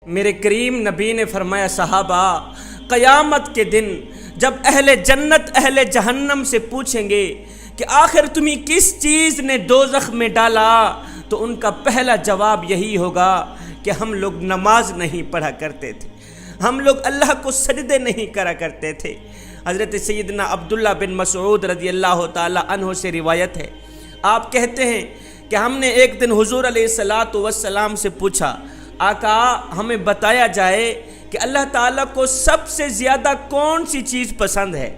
میرے کریم نبی نے فرمایا صحابہ قیامت کے دن جب اہل جنت اہل جہنم سے پوچھیں گے کہ آخر تمہیں کس چیز نے دوزخ میں ڈالا، تو ان کا پہلا جواب یہی ہوگا کہ ہم لوگ نماز نہیں پڑھا کرتے تھے، ہم لوگ اللہ کو سجدے نہیں کرا کرتے تھے۔ حضرت سیدنا عبداللہ بن مسعود رضی اللہ تعالی عنہ سے روایت ہے، آپ کہتے ہیں کہ ہم نے ایک دن حضور علیہ السلام سے پوچھا، آقا ہمیں بتایا جائے کہ اللہ تعالیٰ کو سب سے زیادہ کون سی چیز پسند ہے،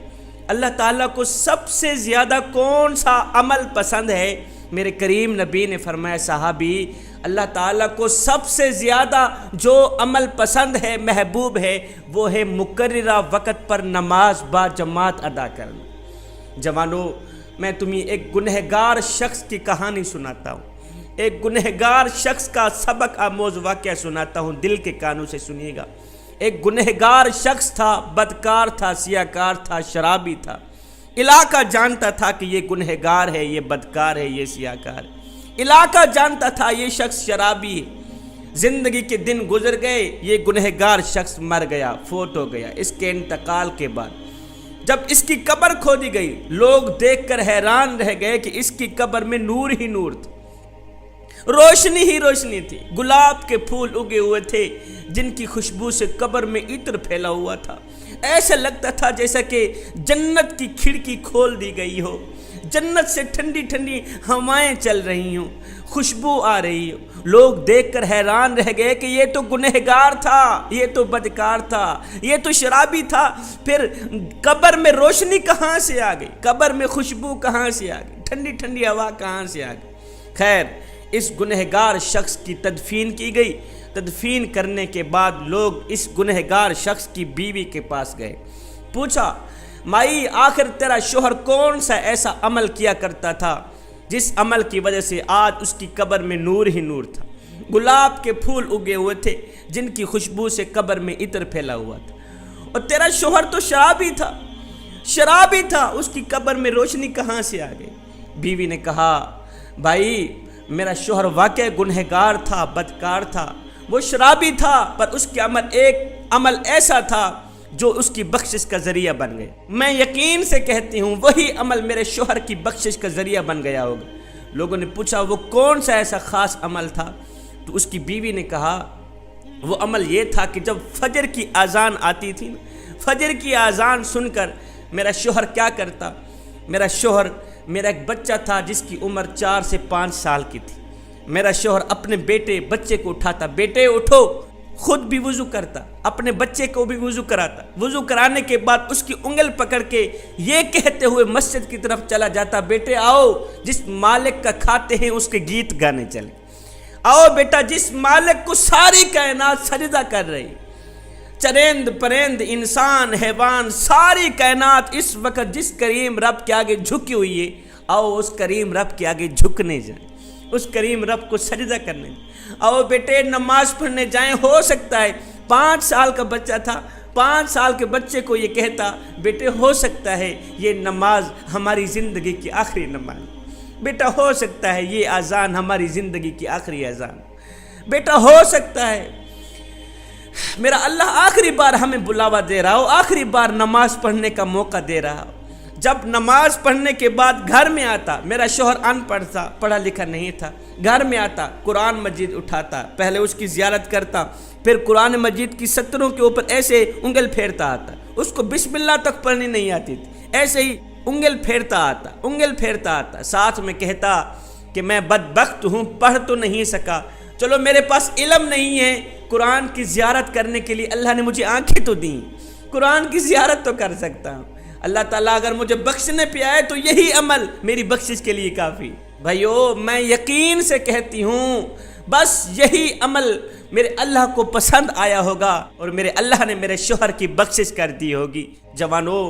اللہ تعالیٰ کو سب سے زیادہ کون سا عمل پسند ہے؟ میرے کریم نبی نے فرمایا صحابی اللہ تعالیٰ کو سب سے زیادہ جو عمل پسند ہے، محبوب ہے، وہ ہے مقررہ وقت پر نماز با جماعت ادا کرنا۔ جوانو، میں تمہیں ایک گنہگار شخص کی کہانی سناتا ہوں، ایک گنہگار شخص کا سبق آموز واقعہ سناتا ہوں، دل کے کانوں سے سنیے گا۔ ایک گنہگار شخص تھا، بدکار تھا، سیاکار تھا، شرابی تھا۔ علاقہ جانتا تھا کہ یہ گنہگار ہے، یہ بدکار ہے، یہ سیاکار ہے۔ علاقہ جانتا تھا یہ شخص شرابی ہے۔ زندگی کے دن گزر گئے، یہ گنہگار شخص مر گیا، فوت ہو گیا۔ اس کے انتقال کے بعد جب اس کی قبر کھودی گئی، لوگ دیکھ کر حیران رہ گئے کہ اس کی قبر میں نور ہی نور تھا، روشنی ہی روشنی تھی۔ گلاب کے پھول اگے ہوئے تھے جن کی خوشبو سے قبر میں عطر پھیلا ہوا تھا۔ ایسا لگتا تھا جیسا کہ جنت کی کھڑکی کھول دی گئی ہو، جنت سے ٹھنڈی ٹھنڈی ہوائیں چل رہی ہوں، خوشبو آ رہی ہو۔ لوگ دیکھ کر حیران رہ گئے کہ یہ تو گنہگار تھا، یہ تو بدکار تھا، یہ تو شرابی تھا، پھر قبر میں روشنی کہاں سے آ گئی، قبر میں خوشبو کہاں سے آ گئی، ٹھنڈی ٹھنڈی ہوا کہاں سے آ گئی۔ خیر، اس گنہگار شخص کی تدفین کی گئی۔ تدفین کرنے کے بعد لوگ اس گنہگار شخص کی بیوی کے پاس گئے، پوچھا مائی آخر تیرا شوہر کون سا ایسا عمل کیا کرتا تھا جس عمل کی وجہ سے آج اس کی قبر میں نور ہی نور تھا، گلاب کے پھول اگے ہوئے تھے جن کی خوشبو سے قبر میں عطر پھیلا ہوا تھا، اور تیرا شوہر تو شرابی تھا، شرابی تھا، اس کی قبر میں روشنی کہاں سے آ گئی؟ بیوی نے کہا بھائی میرا شوہر واقع گنہگار تھا، بدکار تھا، وہ شرابی تھا، پر اس کے ایک عمل ایسا تھا جو اس کی بخشش کا ذریعہ بن گئے۔ میں یقین سے کہتی ہوں وہی عمل میرے شوہر کی بخشش کا ذریعہ بن گیا ہوگا۔ لوگوں نے پوچھا وہ کون سا ایسا خاص عمل تھا؟ تو اس کی بیوی نے کہا وہ عمل یہ تھا کہ جب فجر کی اذان آتی تھی، فجر کی اذان سن کر میرا شوہر کیا کرتا؟ میرا ایک بچہ تھا جس کی عمر 4 سے 5 سال کی تھی۔ میرا شوہر اپنے بچے کو اٹھاتا، بیٹے اٹھو، خود بھی وضو کرتا، اپنے بچے کو بھی وضو کراتا، وضو کرانے کے بعد اس کی انگل پکڑ کے یہ کہتے ہوئے مسجد کی طرف چلا جاتا بیٹے آؤ جس مالک کا کھاتے ہیں اس کے گیت گانے چلے، آؤ بیٹا جس مالک کو ساری کائنات سجدہ کر رہی، چرند پرند انسان حیوان ساری کائنات اس وقت جس کریم رب کے آگے جھکی ہوئی ہے، آؤ اس کریم رب کے آگے جھکنے جائیں، اس کریم رب کو سجدہ کرنے جائیں، آؤ بیٹے نماز پڑھنے جائیں۔ ہو سکتا ہے 5 سال کا بچہ تھا، 5 سال کے بچے کو یہ کہتا بیٹے ہو سکتا ہے یہ نماز ہماری زندگی کی آخری نماز، بیٹا ہو سکتا ہے یہ اذان ہماری زندگی کی آخری اذان، بیٹا ہو سکتا ہے میرا اللہ آخری بار ہمیں بلاوا دے رہا ہو، آخری بار نماز پڑھنے کا موقع دے رہا ہو۔ جب نماز پڑھنے کے بعد گھر میں آتا، میرا شوہر ان پڑھ تھا، پڑھا لکھا نہیں تھا، گھر میں آتا قرآن مجید اٹھاتا، پہلے اس کی زیارت کرتا، پھر قرآن مجید کی سطروں کے اوپر ایسے انگل پھیرتا آتا، اس کو بسم اللہ تک پڑھنی نہیں آتی تھی، ایسے ہی انگل پھیرتا آتا، ساتھ میں کہتا کہ میں بدبخت ہوں، پڑھ تو نہیں سکا، چلو میرے پاس علم نہیں ہے، قرآن کی زیارت کرنے کے لیے اللہ نے مجھے آنکھیں تو دیں، قرآن کی زیارت تو کر سکتا ہوں، اللہ تعالیٰ اگر مجھے بخشنے پہ آئے تو یہی عمل میری بخشش کے لیے کافی۔ بھائیو میں یقین سے کہتی ہوں بس یہی عمل میرے اللہ کو پسند آیا ہوگا اور میرے اللہ نے میرے شوہر کی بخشش کر دی ہوگی۔ جوانو،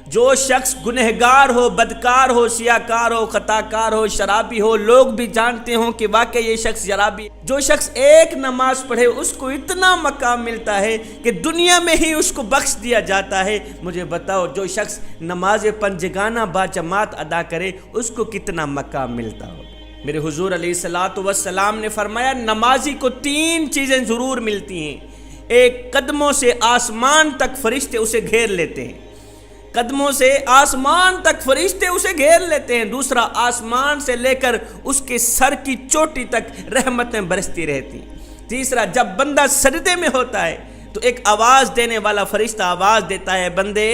جو شخص گنہگار ہو، بدکار ہو، سیاکار ہو، خطاکار ہو، شرابی ہو، لوگ بھی جانتے ہوں کہ واقعی یہ شخص شرابی، جو شخص ایک نماز پڑھے اس کو اتنا مقام ملتا ہے کہ دنیا میں ہی اس کو بخش دیا جاتا ہے۔ مجھے بتاؤ جو شخص نماز پنجگانہ با جماعت ادا کرے اس کو کتنا مقام ملتا ہو۔ میرے حضور علیہ الصلوۃ والسلام نے فرمایا نمازی کو 3 چیزیں ضرور ملتی ہیں، ایک قدموں سے آسمان تک فرشتے اسے گھیر لیتے ہیں، قدموں سے آسمان تک فرشتے اسے گھیر لیتے ہیں، دوسرا آسمان سے لے کر اس کے سر کی چوٹی تک رحمتیں برستی رہتی ہیں، تیسرا جب بندہ سجدے میں ہوتا ہے تو ایک آواز دینے والا فرشتہ آواز دیتا ہے، بندے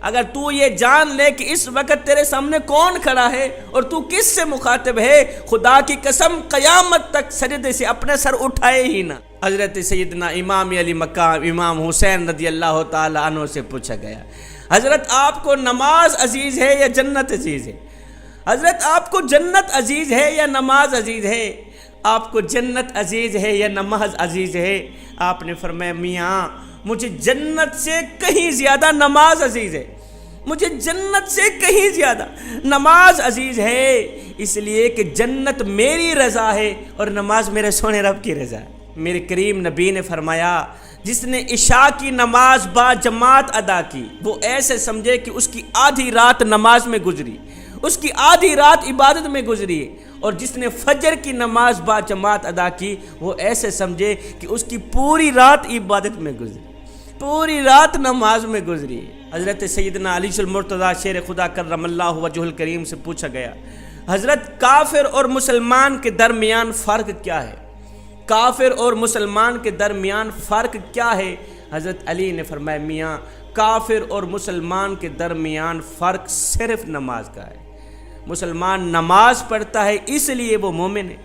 اگر تو یہ جان لے کہ اس وقت تیرے سامنے کون کھڑا ہے اور تو کس سے مخاطب ہے، خدا کی قسم قیامت تک سجدے سے اپنا سر اٹھائے ہی نہ۔ حضرت سیدنا امام علی مقام امام حسین رضی اللہ تعالی عنہ سے پوچھا گیا، حضرت آپ کو نماز عزیز ہے یا جنت عزیز ہے؟ حضرت آپ کو جنت عزیز ہے یا نماز عزیز ہے؟ آپ کو جنت عزیز ہے یا نماز عزیز ہے؟ آپ نے فرمایا میاں مجھے جنت سے کہیں زیادہ نماز عزیز ہے، مجھے جنت سے کہیں زیادہ نماز عزیز ہے، اس لیے کہ جنت میری رضا ہے اور نماز میرے سونے رب کی رضا ہے۔ میرے کریم نبی نے فرمایا جس نے عشاء کی نماز با جماعت ادا کی وہ ایسے سمجھے کہ اس کی آدھی رات نماز میں گزری، اس کی آدھی رات عبادت میں گزری، اور جس نے فجر کی نماز با جماعت ادا کی وہ ایسے سمجھے کہ اس کی پوری رات عبادت میں گزری، پوری رات نماز میں گزری۔ حضرت سیدنا علی المرتضیٰ شیر خدا کرم اللہ وجہ الکریم سے پوچھا گیا، حضرت کافر اور مسلمان کے درمیان فرق کیا ہے؟ کافر اور مسلمان کے درمیان فرق کیا ہے؟ حضرت علی نے فرمایا میاں کافر اور مسلمان کے درمیان فرق صرف نماز کا ہے، مسلمان نماز پڑھتا ہے اس لیے وہ مومن ہے،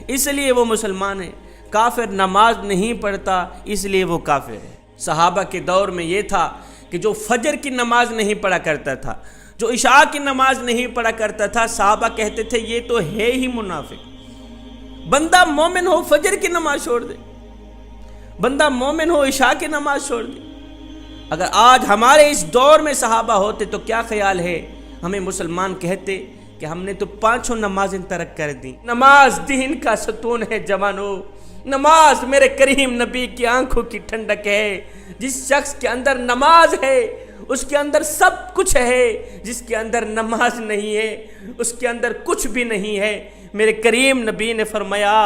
اس لیے وہ مسلمان ہے، کافر نماز نہیں پڑھتا اس لیے وہ کافر ہے۔ صحابہ کے دور میں یہ تھا کہ جو فجر کی نماز نہیں پڑھا کرتا تھا، جو عشاء کی نماز نہیں پڑھا کرتا تھا، صحابہ کہتے تھے یہ تو ہے ہی منافق۔ بندہ مومن ہو فجر کی نماز چھوڑ دے، بندہ مومن ہو عشاء کی نماز چھوڑ دے۔ اگر آج ہمارے اس دور میں صحابہ ہوتے تو کیا خیال ہے ہمیں مسلمان کہتے کہ ہم نے تو 5 نمازیں ترک کر دیں۔ نماز دین کا ستون ہے جوانو، نماز میرے کریم نبی کی آنکھوں کی ٹھنڈک ہے۔ جس شخص کے اندر نماز ہے اس کے اندر سب کچھ ہے، جس کے اندر نماز نہیں ہے اس کے اندر کچھ بھی نہیں ہے۔ میرے کریم نبی نے فرمایا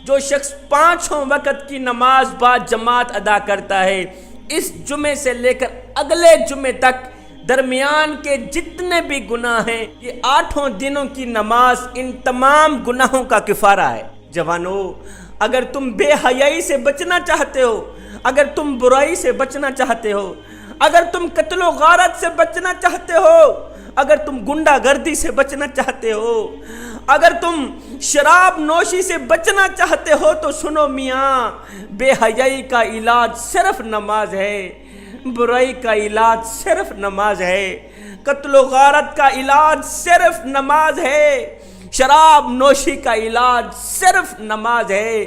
جو شخص 5 وقت کی نماز با جماعت ادا کرتا ہے، اس جمعے سے لے کر اگلے جمعے تک درمیان کے جتنے بھی گناہ ہیں یہ 8 دنوں کی نماز ان تمام گناہوں کا کفارہ ہے۔ جوانو اگر تم بے حیائی سے بچنا چاہتے ہو، اگر تم برائی سے بچنا چاہتے ہو، اگر تم قتل و غارت سے بچنا چاہتے ہو، اگر تم گنڈا گردی سے بچنا چاہتے ہو، اگر تم شراب نوشی سے بچنا چاہتے ہو تو سنو میاں بے حیائی کا علاج صرف نماز ہے، برائی کا علاج صرف نماز ہے، قتل و غارت کا علاج صرف نماز ہے، شراب نوشی کا علاج صرف نماز ہے۔